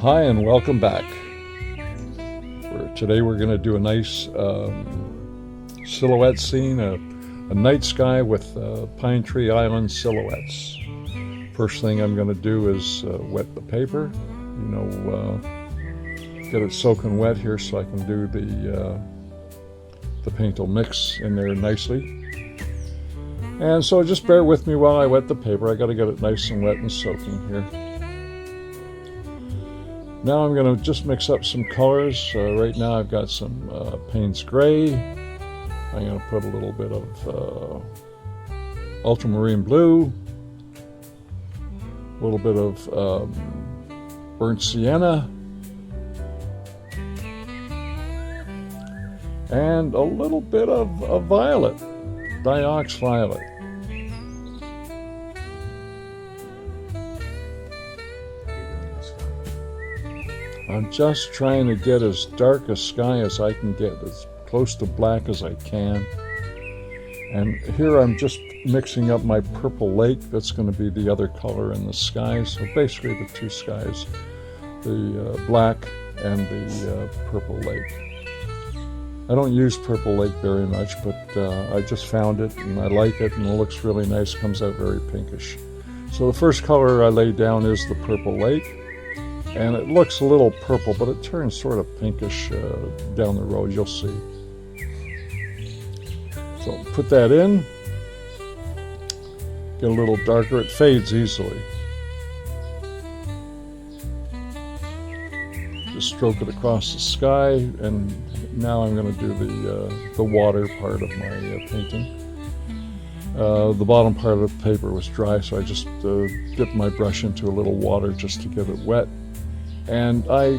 Hi and welcome back. Today we're going to do a nice silhouette scene, a night sky with pine tree island silhouettes. First thing I'm going to do is wet the paper, get it soaking wet here so I can do the paint will mix in there nicely. And so just bear with me while I wet the paper. I got to get it nice and wet and soaking here. Now I'm going to just mix up some colors. Right now I've got some Payne's Gray. I'm going to put a little bit of ultramarine blue, a little bit of burnt sienna, and a little bit of violet, diox violet. I'm just trying to get as dark a sky as I can get, as close to black as I can. And here I'm just mixing up my purple lake. That's going to be the other color in the sky. So basically the two skies, the black and the purple lake. I don't use purple lake very much, but I just found it and I like it and it looks really nice, comes out very pinkish. So the first color I lay down is the purple lake. And it looks a little purple, but it turns sort of pinkish down the road, you'll see. So put that in, get a little darker, it fades easily. Just stroke it across the sky, and now I'm going to do the water part of my painting. The bottom part of the paper was dry, so I just dipped my brush into a little water just to get it wet. And I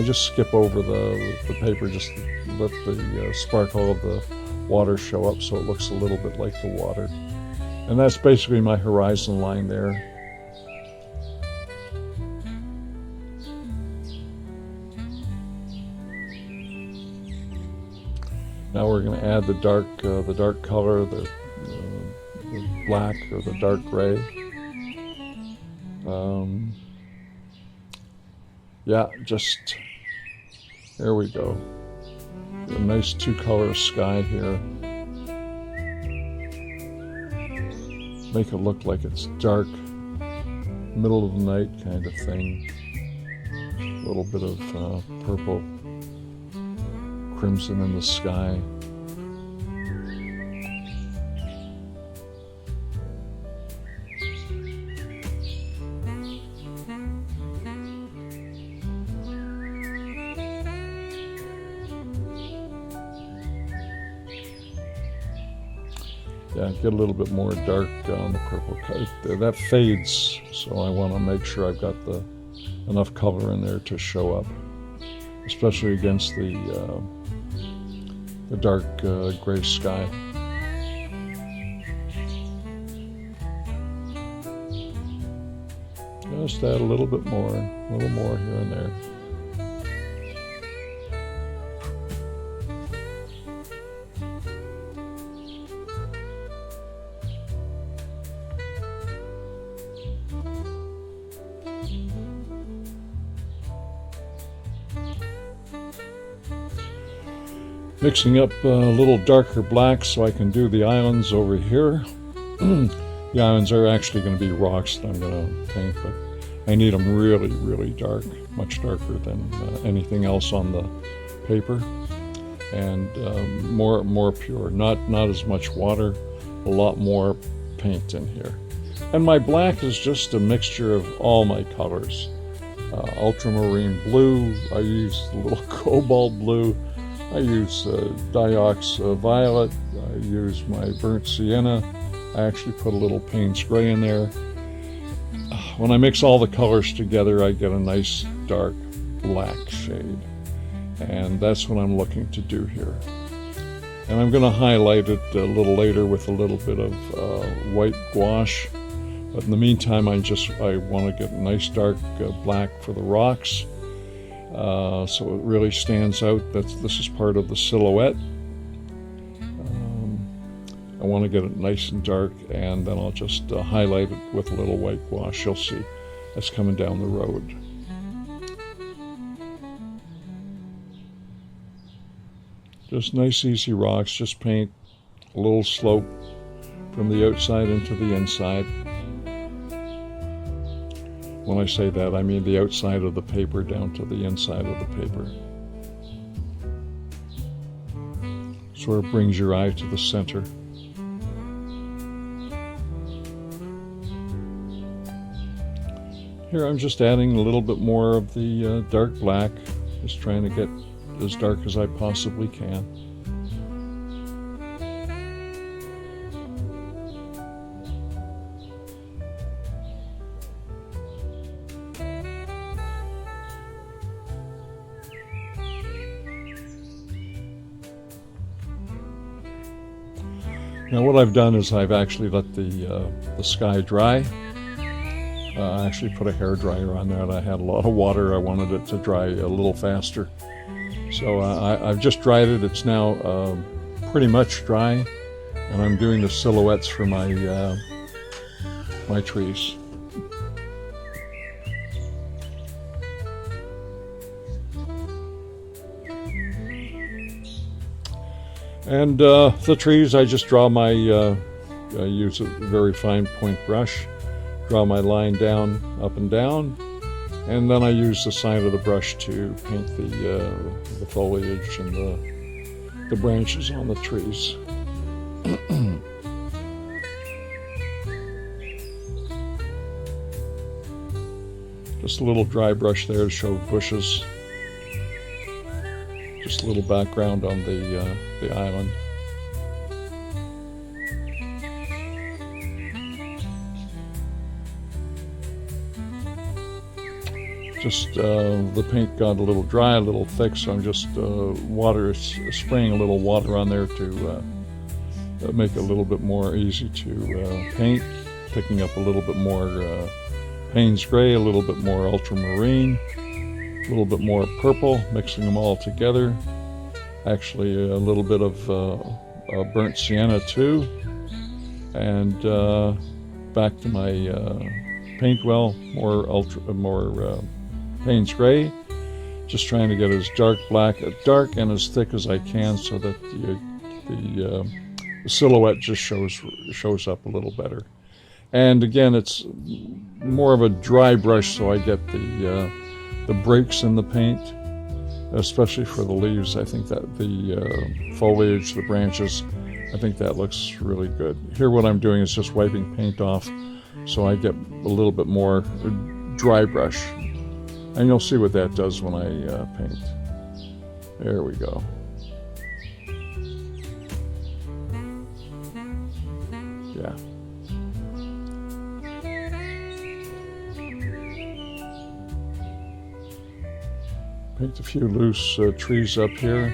just skip over the paper, just let the sparkle of the water show up so it looks a little bit like the water. And that's basically my horizon line there. Now we're going to add the dark color, the black or the dark gray. Yeah, just, there we go. A nice two-color sky here. Make it look like it's dark, middle of the night kind of thing. A little bit of purple, crimson in the sky. Yeah, get a little bit more dark on the purple. That fades, so I want to make sure I've got enough color in there to show up, especially against the dark gray sky. Just add a little bit more, here and there. Mixing up a little darker black so I can do the islands over here. The islands are actually going to be rocks that I'm going to paint, but I need them really, really dark, much darker than anything else on the paper, and more pure. Not as much water, a lot more paint in here. And my black is just a mixture of all my colors. Ultramarine blue. I use a little cobalt blue. I use diox violet, I use my burnt sienna, I actually put a little Payne's Gray in there. When I mix all the colors together, I get a nice dark black shade. And that's what I'm looking to do here. And I'm going to highlight it a little later with a little bit of white gouache. But in the meantime, I want to get a nice dark black for the rocks. So it really stands out. This is part of the silhouette. I want to get it nice and dark, and then I'll just highlight it with a little white gouache. You'll see it's coming down the road. Just nice easy rocks. Just paint a little slope from the outside into the inside. When I say that, I mean the outside of the paper down to the inside of the paper. Sort of brings your eye to the center. Here I'm just adding a little bit more of the dark black, just trying to get as dark as I possibly can. Now what I've done is I've actually let the sky dry. I actually put a hairdryer on there, and I had a lot of water. I wanted it to dry a little faster. So I've just dried it. It's now pretty much dry, and I'm doing the silhouettes for my my trees. And the trees, I just draw my, I use a very fine point brush, draw my line down, up and down, and then I use the side of the brush to paint the foliage and the branches on the trees. Just a little dry brush there to show bushes. Just a little background on the island. Just the paint got a little dry, a little thick, so I'm just spraying a little water on there to make it a little bit more easy to paint. Picking up a little bit more Payne's Gray, a little bit more ultramarine, a little bit more purple, mixing them all together. Actually, a little bit of burnt sienna too, and back to my paint well, more Payne's Gray. Just trying to get as dark and as thick as I can, so that the silhouette just shows up a little better. And again, it's more of a dry brush, so I get the breaks in the paint, especially for the leaves. I think that the foliage, the branches, I think that looks really good. Here what I'm doing is just wiping paint off, so I get a little bit more dry brush. And you'll see what that does when I paint. There we go. Yeah. Paint a few loose trees up here.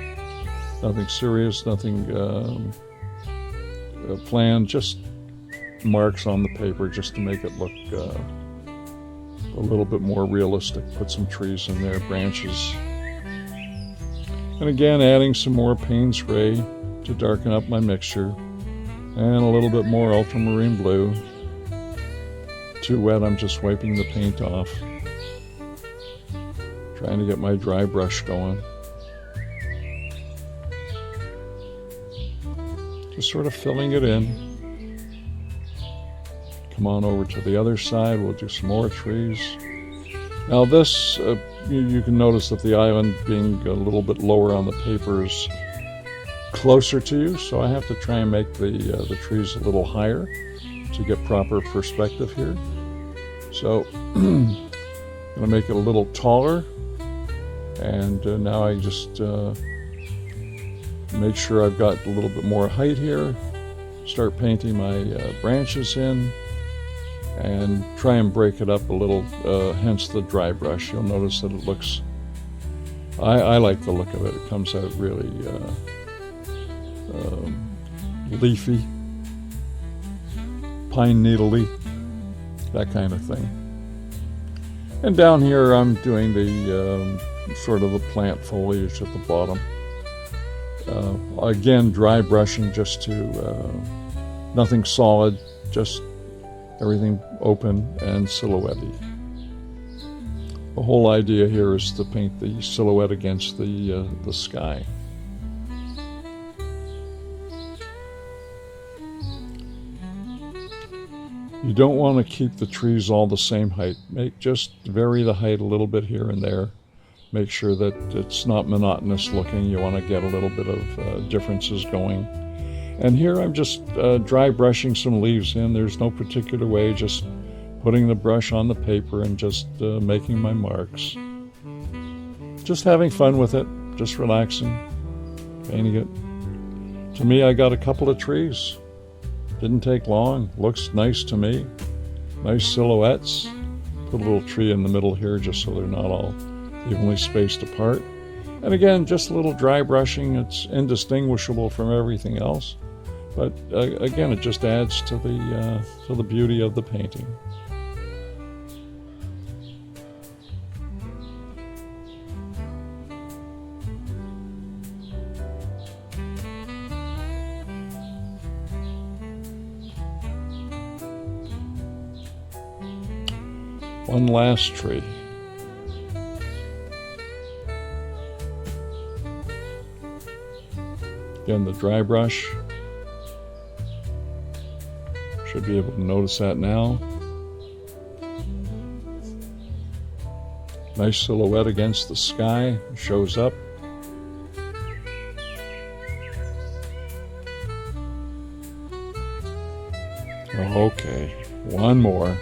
Nothing serious, nothing planned, just marks on the paper just to make it look a little bit more realistic. Put some trees in there, branches. And again, adding some more Payne's Gray to darken up my mixture. And a little bit more ultramarine blue. Too wet, I'm just wiping the paint off. Trying to get my dry brush going. Just sort of filling it in. Come on over to the other side, we'll do some more trees. Now this, you can notice that the island being a little bit lower on the paper is closer to you, so I have to try and make the trees a little higher to get proper perspective here. So I'm gonna make it a little taller, and now I just make sure I've got a little bit more height here, start painting my branches in, and try and break it up a little, hence the dry brush. You'll notice that it looks, I like the look of it. It comes out really leafy, pine needle-y, that kind of thing. And down here I'm doing the sort of the plant foliage at the bottom. Again, dry brushing just to, nothing solid, just everything open and silhouette-y. The whole idea here is to paint the silhouette against the sky. You don't want to keep the trees all the same height. Just vary the height a little bit here and there. Make sure that it's not monotonous looking. You want to get a little bit of differences going. And here I'm just dry brushing some leaves in. There's no particular way, just putting the brush on the paper and just making my marks. Just having fun with it, just relaxing, painting it. To me, I got a couple of trees. Didn't take long. Looks nice to me. Nice silhouettes. Put a little tree in the middle here just so they're not all evenly spaced apart. And again, just a little dry brushing. It's indistinguishable from everything else. But again, it just adds to the beauty of the painting. One last tree. Again, the dry brush. Should be able to notice that now. Nice silhouette against the sky, shows up. Okay, one more.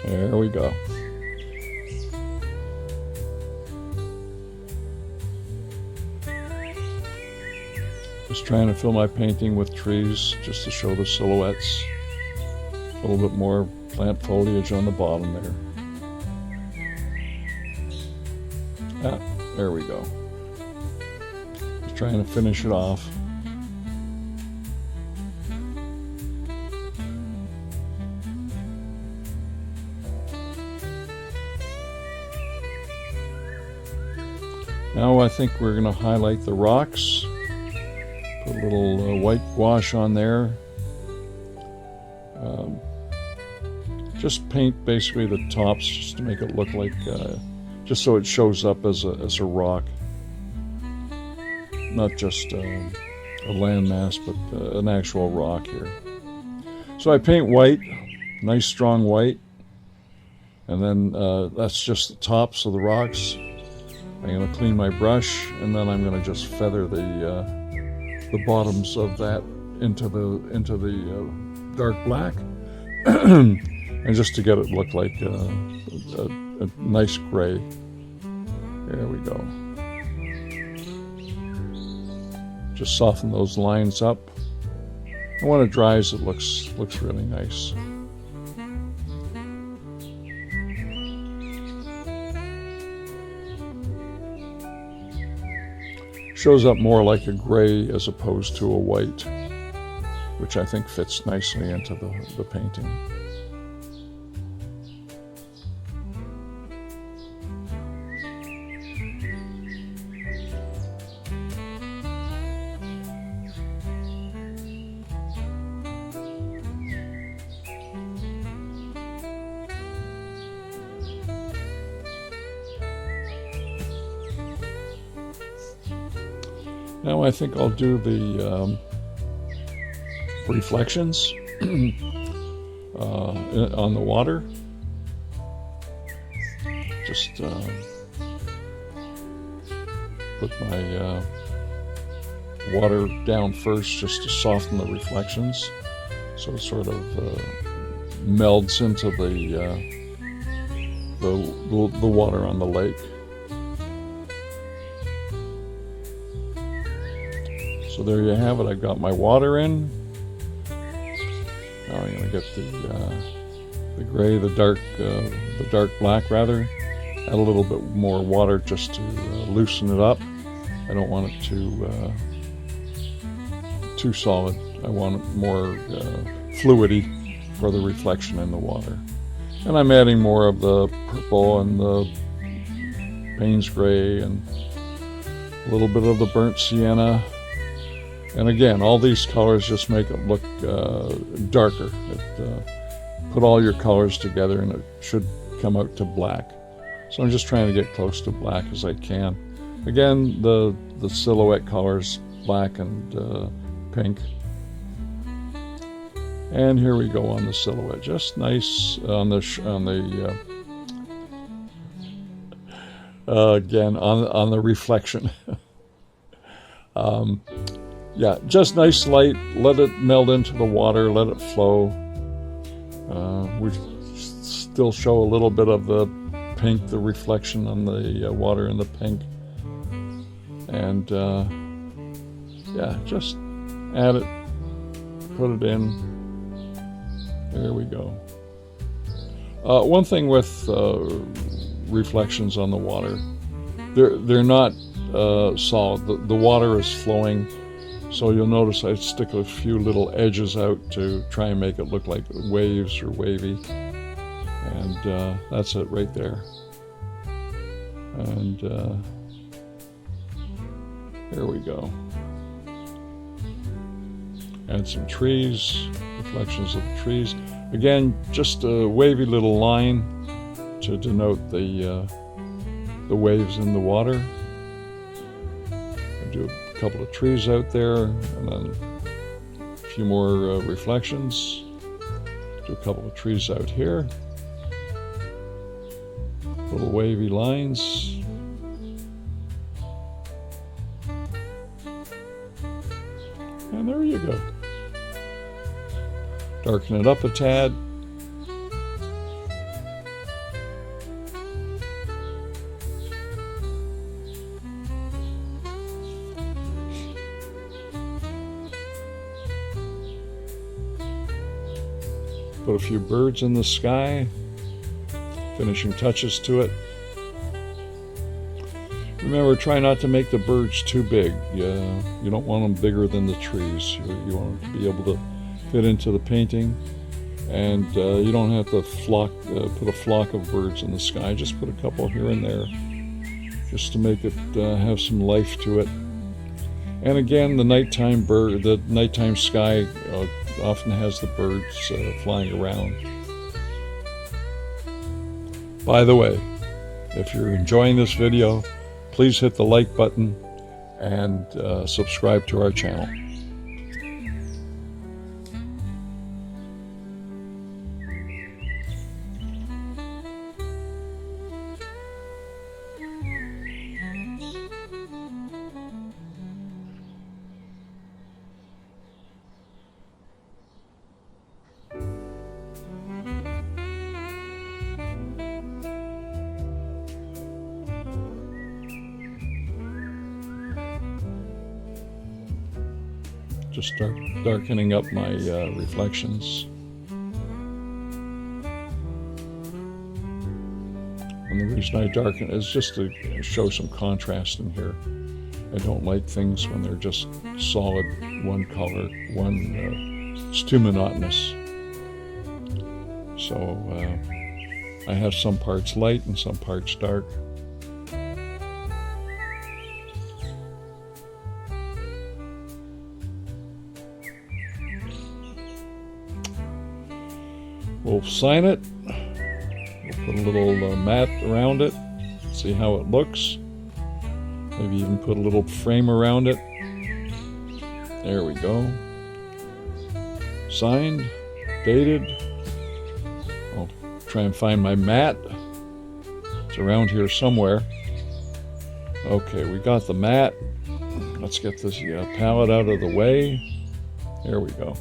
There we go. Just trying to fill my painting with trees just to show the silhouettes. A little bit more plant foliage on the bottom there. Ah, there we go. Just trying to finish it off. Now I think we're going to highlight the rocks. Put a little white gouache on there. Just paint basically the tops just to make it look like, just so it shows up as a rock. Not just a landmass, but an actual rock here. So I paint white, nice strong white. And then that's just the tops of the rocks. I'm going to clean my brush, and then I'm going to just feather the bottoms of that into the dark black, and just to get it look like a nice gray. There we go. Just soften those lines up, and when it dries, it looks really nice. Shows up more like a gray as opposed to a white, which I think fits nicely into the painting. Now I think I'll do the reflections on the water. Just put my water down first just to soften the reflections, so it sort of melds into the water on the lake. So there you have it. I've got my water in. Now I'm going to get the gray, the dark black rather. Add a little bit more water just to loosen it up. I don't want it too solid. I want it more fluidy for the reflection in the water. And I'm adding more of the purple and the Payne's gray and a little bit of the burnt sienna. And again, all these colors just make it look darker. Put all your colors together and it should come out to black. So I'm just trying to get close to black as I can. Again, the the silhouette colors, black and pink. And here we go on the silhouette, just nice on the again on the reflection. Yeah, just nice light. Let it meld into the water. Let it flow. We still show a little bit of the pink, the reflection on the water in the pink, and yeah, just add it, put it in. There we go. One thing with reflections on the water, they're not solid. The water is flowing, so you'll notice I stick a few little edges out to try and make it look like waves or wavy, and that's it right there. And there we go. Add some trees, reflections of the trees. Again, just a wavy little line to denote the waves in the water. I'll do a couple of trees out there, and then a few more reflections. Do a couple of trees out here. Little wavy lines. And there you go. Darken it up a tad. Put a few birds in the sky. Finishing touches to it. Remember, try not to make the birds too big. You don't want them bigger than the trees. You want them to be able to fit into the painting, and you don't have to put a flock of birds in the sky. Just put a couple here and there, just to make it have some life to it. And again, the nighttime sky often has the birds flying around. By the way, if you're enjoying this video, please hit the like button and subscribe to our channel. Just start darkening up my reflections. And the reason I darken is just to show some contrast in here. I don't like things when they're just solid, one color, it's too monotonous. So I have some parts light and some parts dark. We'll sign it. We'll put a little mat around it, see how it looks. Maybe even put a little frame around it. There we go. Signed, dated. I'll try and find my mat. It's around here somewhere. Okay, we got the mat. Let's get this palette out of the way. There we go.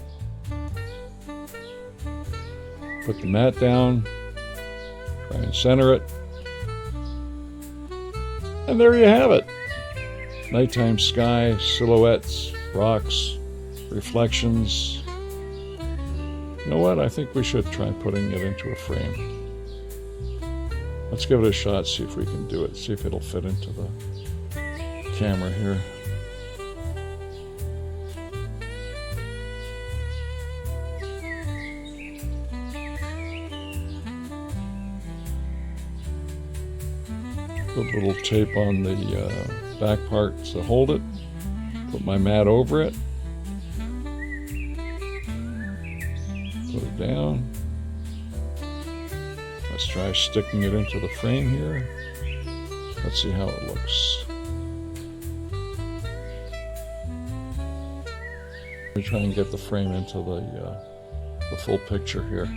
Put the mat down, try and center it, and there you have it. Nighttime sky, silhouettes, rocks, reflections. You know what? I think we should try putting it into a frame. Let's give it a shot, see if we can do it, see if it'll fit into the camera here. Put a little tape on the back part to hold it. Put my mat over it. Put it down. Let's try sticking it into the frame here. Let's see how it looks. We try and get the frame into the full picture here.